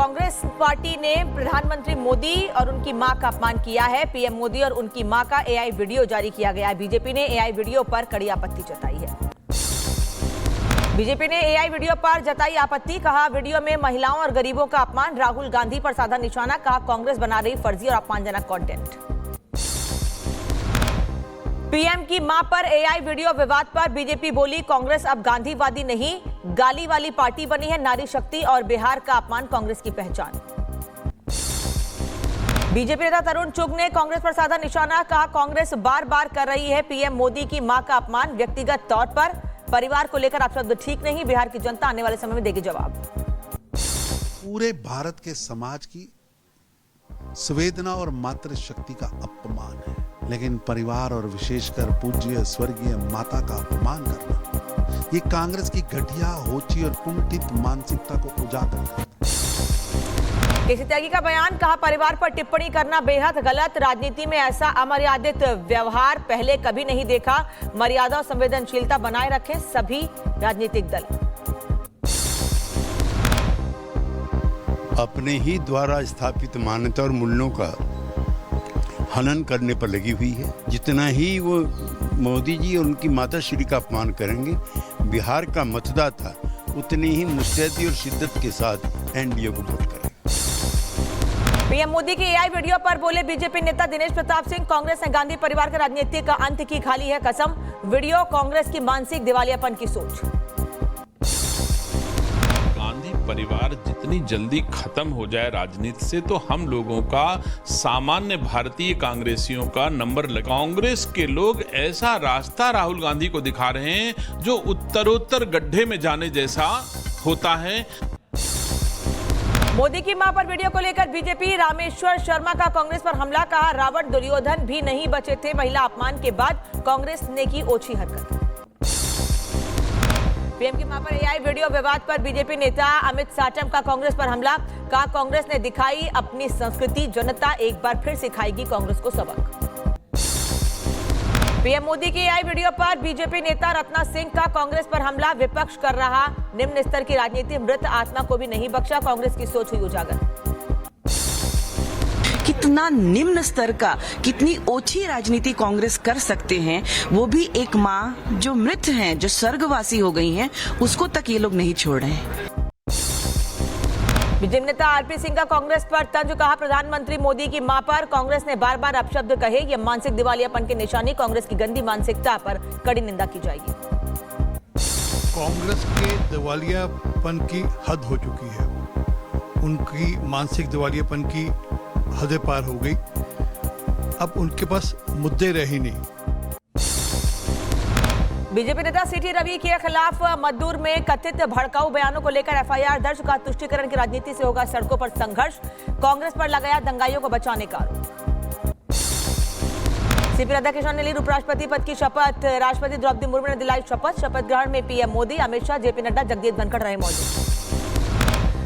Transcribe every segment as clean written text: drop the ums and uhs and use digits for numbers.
Congress party ने प्रधानमंत्री मोदी और उनकी मां का अपमान किया है। पीएम मोदी और उनकी मां का एआई वीडियो जारी किया गया है। बीजेपी ने एआई वीडियो पर कड़ी आपत्ति जताई है। बीजेपी ने एआई वीडियो पर जताई आपत्ति, कहा वीडियो में महिलाओं और गरीबों का अपमान, राहुल गांधी पर साधा निशाना, कहा कांग्रेस बना रही फर्जी और अपमानजनक कंटेंट। पीएम की मां पर एआई वीडियो विवाद पर बीजेपी बोली, कांग्रेस अब गांधीवादी नहीं गाली वाली पार्टी बनी है। नारी शक्ति और बिहार का अपमान कांग्रेस की पहचान। बीजेपी नेता तरुण चुग ने कांग्रेस पर साधा निशाना, कहा कांग्रेस बार बार कर रही है पीएम मोदी की मां का अपमान, व्यक्तिगत तौर पर परिवार को लेकर आप शब्द ठीक नहीं। बिहार की जनता आने वाले समय में देगी जवाब। पूरे भारत के समाज की संवेदना और मातृशक्ति का अपमान है, लेकिन परिवार और विशेषकर पूज्य स्वर्गीय माता का अपमान करना ये कांग्रेस की घटिया, होची और कुंठित मानसिकता को उजागर करता है। केसी त्यागी का बयान, कहा परिवार पर टिप्पणी करना बेहद गलत, राजनीति में ऐसा अमर्यादित व्यवहार पहले कभी नहीं देखा। मर्यादा और संवेदनशीलता बनाए रखें सभी राजनीतिक दल। अपने ही द्वारा स्थापित मान्यता और मूल्यों का हनन करने पर लगी हुई है। जितना ही वो मोदी जी और उनकी माताश्री का अपमान करेंगे, बिहार का मतदाता उतनी ही मुस्तैदी और शिद्दत के साथ एनडीए को वोट करेंगे। पीएम मोदी की एआई वीडियो पर बोले बीजेपी नेता दिनेश प्रताप सिंह, कांग्रेस ने गांधी परिवार के राजनीति का अंत की खाली है कसम। वीडियो कांग्रेस की मानसिक दिवालियापन की सोच। परिवार जितनी जल्दी खत्म हो जाए राजनीति से, तो हम लोगों का, सामान्य भारतीय कांग्रेसियों का नंबर लगा। कांग्रेस के लोग ऐसा रास्ता राहुल गांधी को दिखा रहे हैं जो उत्तरोत्तर गड्ढे में जाने जैसा होता है। मोदी की मां पर वीडियो को लेकर बीजेपी, रामेश्वर शर्मा का कांग्रेस पर हमला, कहा रावण दुर्योधन भी नहीं बचे थे। महिला अपमान के बाद कांग्रेस ने की ओछी हरकत। पीएम की मां पर एआई वीडियो विवाद पर बीजेपी नेता अमित साटम का कांग्रेस पर हमला, कहा कांग्रेस ने दिखाई अपनी संस्कृति, जनता एक बार फिर सिखाएगी कांग्रेस को सबक। पीएम मोदी की एआई वीडियो पर बीजेपी नेता रत्ना सिंह का कांग्रेस पर हमला, विपक्ष कर रहा निम्न स्तर की राजनीति, मृत आत्मा को भी नहीं बख्शा, कांग्रेस की सोच हुई उजागर। कितना निम्न स्तर का, कितनी ओछी राजनीति कांग्रेस कर सकते हैं, वो भी एक मां जो मृत हैं, जो स्वर्गवासी हो गई हैं, उसको तक ये लोग नहीं छोड़ रहे हैं। बीजेपी नेता आरपी सिंह का कांग्रेस पर तंज, कहा प्रधानमंत्री मोदी की मां पर कांग्रेस ने बार बार अपशब्द कहे, ये मानसिक दिवालियापन की निशानी, कांग्रेस की गंदी मानसिकता पर कड़ी निंदा की जाएगी। कांग्रेस के दिवालियापन की हद हो चुकी है, उनकी मानसिक दिवालियापन की हदें पार हो गई। अब उनके पास मुद्दे रहे ही नहीं। बीजेपी नेता सीटी रवि के खिलाफ मद्दूर में कथित भड़काऊ बयानों को लेकर एफआईआर दर्ज, का तुष्टीकरण की राजनीति से होगा सड़कों पर संघर्ष, कांग्रेस पर लगाया दंगाइयों को बचाने का आरोप। सीपी राधाकृष्णन ने ली उपराष्ट्रपति पद की शपथ, राष्ट्रपति द्रौपदी मुर्मू ने दिलाई शपथ। शपथ ग्रहण में पीएम मोदी, अमित शाह, जेपी नड्डा, जगदीप धनखड़ रहे मौजूद।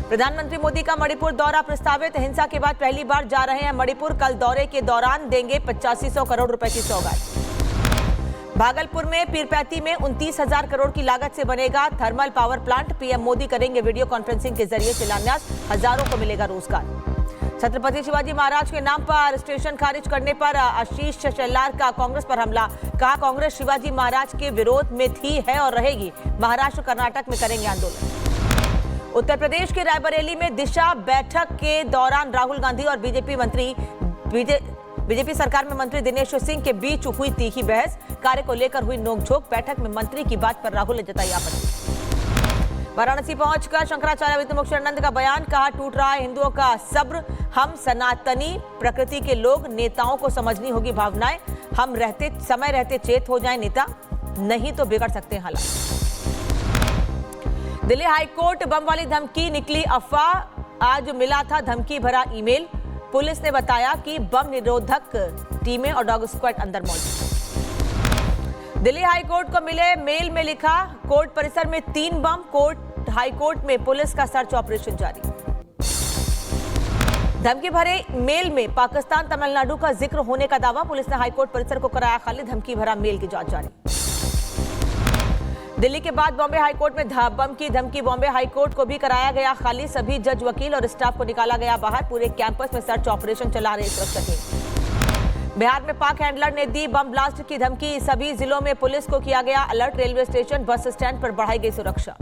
प्रधानमंत्री मोदी का मणिपुर दौरा प्रस्तावित, हिंसा के बाद पहली बार जा रहे हैं मणिपुर, कल दौरे के दौरान देंगे 8500 करोड़ रुपए की सौगात। भागलपुर में पीरपैती में 29,000 करोड़ की लागत से बनेगा thermal power plant, PM Modi करेंगे वीडियो कॉन्फ्रेंसिंग के जरिए शिलान्यास, हजारों को मिलेगा रोजगार। छत्रपति शिवाजी महाराज के नाम पर स्टेशन खारिज करने पर आशीष शेलार का कांग्रेस पर हमला, कहा कांग्रेस शिवाजी महाराज के विरोध में थी, है और रहेगी, महाराष्ट्र कर्नाटक में करेंगे आंदोलन। उत्तर प्रदेश के रायबरेली में दिशा बैठक के दौरान राहुल गांधी और बीजेपी सरकार में मंत्री दिनेश सिंह के बीच हुई तीखी बहस, कार्य को लेकर हुई नोकझोंक, बैठक में मंत्री की बात पर राहुल ने जताई आपत्ति। वाराणसी पहुंचकर शंकराचार्य वित्त मुख्यानंद का बयान, कहा टूट रहा है हिंदुओं का सब्र, हम सनातनी प्रकृति के लोग, नेताओं को समझनी होगी भावनाएं, हम समय रहते चेत हो जाए नेता, नहीं तो बिगड़ सकते हालात। दिल्ली हाईकोर्ट, बम वाली धमकी निकली अफवाह, आज मिला था धमकी भरा ईमेल, पुलिस ने बताया कि बम निरोधक टीमें और डॉग स्क्वाड अंदर मौजूद। दिल्ली हाईकोर्ट को मिले मेल में लिखा, कोर्ट परिसर में 3 बम, हाईकोर्ट में पुलिस का सर्च ऑपरेशन जारी। धमकी भरे मेल में पाकिस्तान, तमिलनाडु का जिक्र होने का दावा, पुलिस ने हाईकोर्ट परिसर को कराया खाली, धमकी भरा मेल की जांच जारी। दिल्ली के बाद बॉम्बे हाईकोर्ट में बम की धमकी। बॉम्बे हाईकोर्ट को भी कराया गया खाली। सभी जज, वकील और स्टाफ को निकाला गया बाहर। पूरे कैंपस में सर्च ऑपरेशन चला रहे सुरक्षा टीम। बिहार में पाक हैंडलर ने दी बम ब्लास्ट की धमकी। सभी जिलों में पुलिस को किया गया alert. Railway station, bus stand पर बढ़ाई गई सुरक्षा।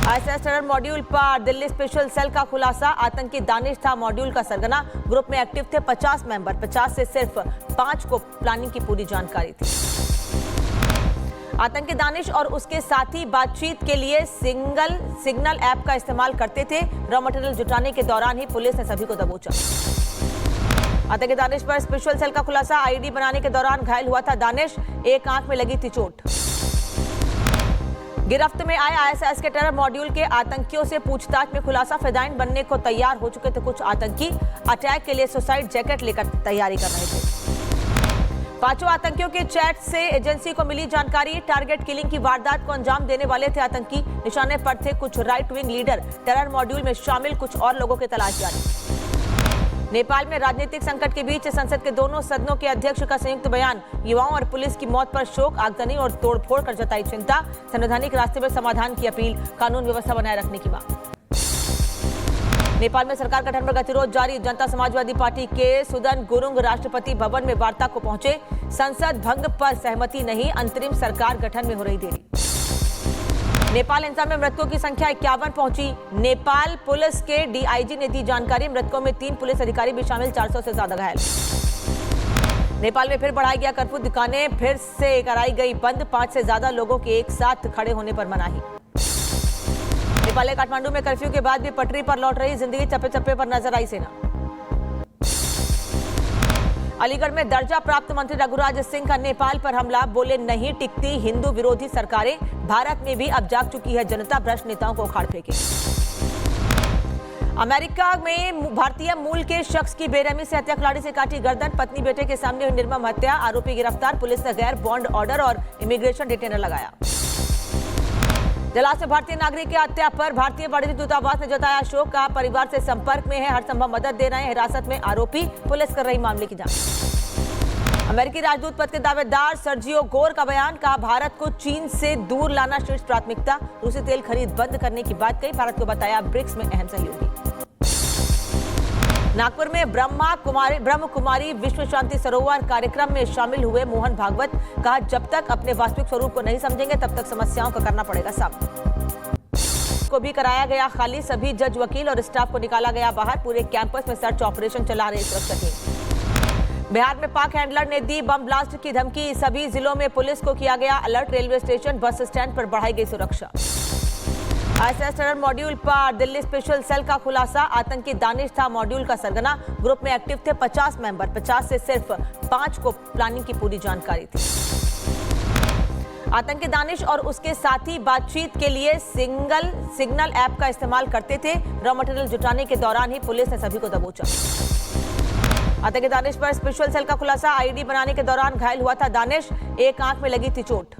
आईएसआईएस टेरर मॉड्यूल पर दिल्ली स्पेशल सेल का खुलासा। आतंकी दानिश था मॉड्यूल का सरगना। ग्रुप में एक्टिव थे 50 मेंबर। 50 से सिर्फ 5 को प्लानिंग की पूरी जानकारी थी। आतंकी दानिश और उसके साथी बातचीत के लिए सिग्नल ऐप का इस्तेमाल करते थे। रॉ मटेरियल जुटाने के दौरान ही पुलिस ने सभी को दबोचा। आतंकी दानिश पर स्पेशल सेल का खुलासा। आईडी बनाने के दौरान घायल हुआ था दानिश। एक आंख में लगी थी चोट। गिरफ्त में आए आईएसआईएस के टेरर मॉड्यूल के आतंकियों से पूछताछ में खुलासा। फिदायीन बनने को तैयार हो चुके थे कुछ आतंकी। अटैक के लिए सुसाइड जैकेट लेकर तैयारी कर रहे थे। 5 आतंकियों के चैट से एजेंसी को मिली जानकारी। टारगेट किलिंग की वारदात को अंजाम देने वाले थे आतंकी। निशाने पर थे कुछ right wing leader. Terror module में शामिल कुछ और लोगों की तलाश जारी। नेपाल में राजनीतिक संकट के बीच संसद के दोनों सदनों के अध्यक्ष का संयुक्त बयान। युवाओं और पुलिस की मौत पर शोक, आगजनी और तोड़फोड़ कर जताई चिंता। संवैधानिक रास्ते में समाधान की अपील, कानून व्यवस्था बनाए रखने की मांग। नेपाल में सरकार गठन पर गतिरोध जारी। जनता समाजवादी पार्टी के सुदन गुरुंग राष्ट्रपति भवन में वार्ता को पहुंचे। संसद भंग पर सहमति नहीं, अंतरिम सरकार गठन में हो रही देरी। नेपाल हिंसा में मृतकों की संख्या 51 पहुंची। नेपाल पुलिस के डीआईजी ने दी जानकारी। मृतकों में 3 पुलिस अधिकारी भी शामिल। 400 से ज्यादा घायल। नेपाल में फिर बढ़ाया गया कर्फ्यू। दुकानें फिर से कराई गई बंद। 5 से ज्यादा लोगों के एक साथ खड़े होने पर मनाही। नेपाल के काठमांडू में कर्फ्यू के बाद भी पटरी पर लौट रही जिंदगी। चप्पे चप्पे पर नजर आई सेना। अलीगढ़ में दर्जा प्राप्त मंत्री रघुराज सिंह का नेपाल पर हमला। बोले नहीं टिकती हिंदू विरोधी सरकारें। भारत में भी अब जाग चुकी है जनता। भ्रष्ट नेताओं को उखाड़ फेंके। अमेरिका में भारतीय मूल के शख्स की बेरहमी से हत्या, खिलाड़ी से काटी गर्दन। पत्नी बेटे के सामने हुई निर्मम हत्या। आरोपी गिरफ्तार। पुलिस ने गैर बॉन्ड ऑर्डर और इमिग्रेशन डिटेनर लगाया। जलास से भारतीय नागरिक की हत्या पर भारतीय वाणिज्य दूतावास ने जताया शोक। कहा परिवार से संपर्क में है, हर संभव मदद दे रहे हैं। हिरासत में आरोपी, पुलिस कर रही मामले की जांच। अमेरिकी राजदूत पद के दावेदार सर्जियो गोर का बयान। कहा भारत को चीन से दूर लाना शीर्ष प्राथमिकता। रूसी तेल खरीद बंद करने की बात कही। भारत को बताया ब्रिक्स में अहम सहयोगी। नागपुर में ब्रह्म कुमारी विश्व शांति सरोवर कार्यक्रम में शामिल हुए मोहन भागवत। कहा जब तक अपने वास्तविक स्वरूप को नहीं समझेंगे तब तक समस्याओं का करना पड़ेगा सामना। को भी कराया गया खाली। सभी जज, वकील और स्टाफ को निकाला गया बाहर। पूरे कैंपस में सर्च ऑपरेशन चला रहे सुरक्षा टीम। बिहार में पाक हैंडलर ने दी बम ब्लास्ट की धमकी। सभी जिलों में पुलिस को किया गया alert. Railway station, bus stand पर बढ़ाई गई सुरक्षा। आईएसआईएस टेरर मॉड्यूल पर दिल्ली स्पेशल सेल का खुलासा। आतंकी दानिश था मॉड्यूल का सरगना। ग्रुप में एक्टिव थे 50 मेंबर। 50 से सिर्फ 5 को प्लानिंग की पूरी जानकारी थी। आतंकी दानिश और उसके साथी बातचीत के लिए सिग्नल ऐप का इस्तेमाल करते थे। रॉ मटेरियल जुटाने के दौरान ही पुलिस ने सभी को दबोचा। आतंकी दानिश पर स्पेशल सेल का खुलासा। आईडी बनाने के दौरान घायल हुआ था दानिश। एक आंख में लगी थी चोट।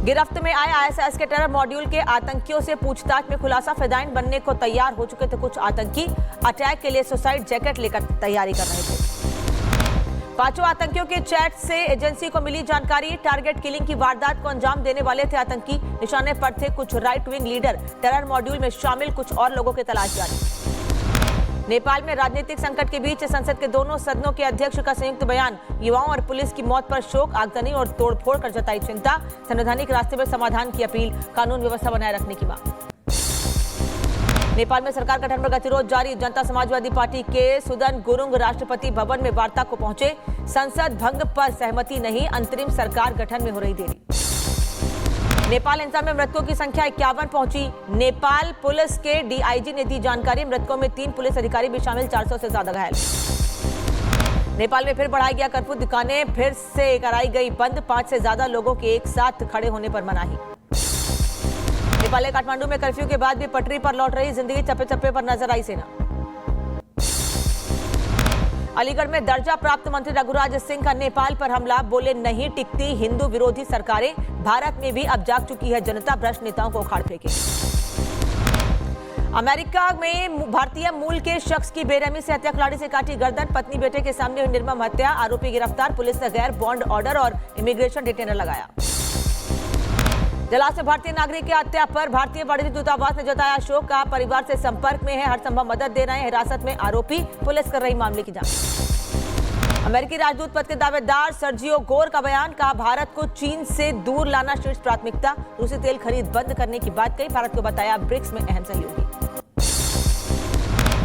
गिरफ्त में आए आईएसआईएस के टेरर मॉड्यूल के आतंकियों से पूछताछ में खुलासा। फिदायीन बनने को तैयार हो चुके थे कुछ आतंकी। अटैक के लिए सुसाइड जैकेट लेकर तैयारी कर रहे थे। 5 आतंकियों के चैट से एजेंसी को मिली जानकारी। टारगेट किलिंग की वारदात को अंजाम देने वाले थे आतंकी। निशाने पर थे कुछ right wing leader. Terror module में शामिल कुछ और लोगों की तलाश जारी। नेपाल में राजनीतिक संकट के बीच संसद के दोनों सदनों के अध्यक्ष का संयुक्त बयान। युवाओं और पुलिस की मौत पर शोक, आगजनी और तोड़फोड़ कर जताई चिंता। संवैधानिक रास्ते में समाधान की अपील, कानून व्यवस्था बनाए रखने की मांग। नेपाल में सरकार गठन पर गतिरोध जारी। जनता समाजवादी पार्टी के सुदन गुरुंग राष्ट्रपति भवन में वार्ता को पहुंचे। संसद भंग पर सहमति नहीं, अंतरिम सरकार गठन में हो रही देरी। नेपाल हिंसा में मृतकों की संख्या 51 पहुंची। नेपाल पुलिस के डीआईजी ने दी जानकारी। मृतकों में 3 पुलिस अधिकारी भी शामिल। 400 से ज्यादा घायल। नेपाल में फिर बढ़ाया गया कर्फ्यू। दुकानें फिर से कराई गई बंद। 5 से ज्यादा लोगों के एक साथ खड़े होने पर मनाही। नेपाल के काठमांडू में कर्फ्यू के बाद भी पटरी पर लौट रही जिंदगी। चप्पे चप्पे पर नजर आई सेना। अलीगढ़ में दर्जा प्राप्त मंत्री रघुराज सिंह का नेपाल पर हमला। बोले नहीं टिकती हिंदू विरोधी सरकारें। भारत में भी अब जाग चुकी है जनता। भ्रष्ट नेताओं को उखाड़ फेंके। अमेरिका में भारतीय मूल के शख्स की बेरहमी से हत्या, खिलाड़ी से काटी गर्दन। पत्नी बेटे के सामने हुई निर्मम हत्या। आरोपी गिरफ्तार। पुलिस ने गैर बॉन्ड ऑर्डर और इमिग्रेशन डिटेनर लगाया। जलाल से भारतीय नागरिक की हत्या पर भारतीय वाणिज्य दूतावास ने जताया शोक। का परिवार से संपर्क में है, हर संभव मदद दे रहे हैं। हिरासत में आरोपी, पुलिस कर रही मामले की जांच। अमेरिकी राजदूत पद के दावेदार सर्जियो गोर का बयान। कहा भारत को चीन से दूर लाना शीर्ष प्राथमिकता। रूसी तेल खरीद बंद करने की बात कही। भारत को बताया ब्रिक्स में अहम सहयोगी।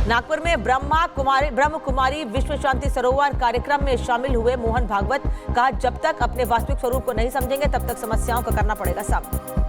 नागपुर में ब्रह्म कुमारी विश्व शांति सरोवर कार्यक्रम में शामिल हुए मोहन भागवत। कहा जब तक अपने वास्तविक स्वरूप को नहीं समझेंगे तब तक समस्याओं का करना पड़ेगा सामना।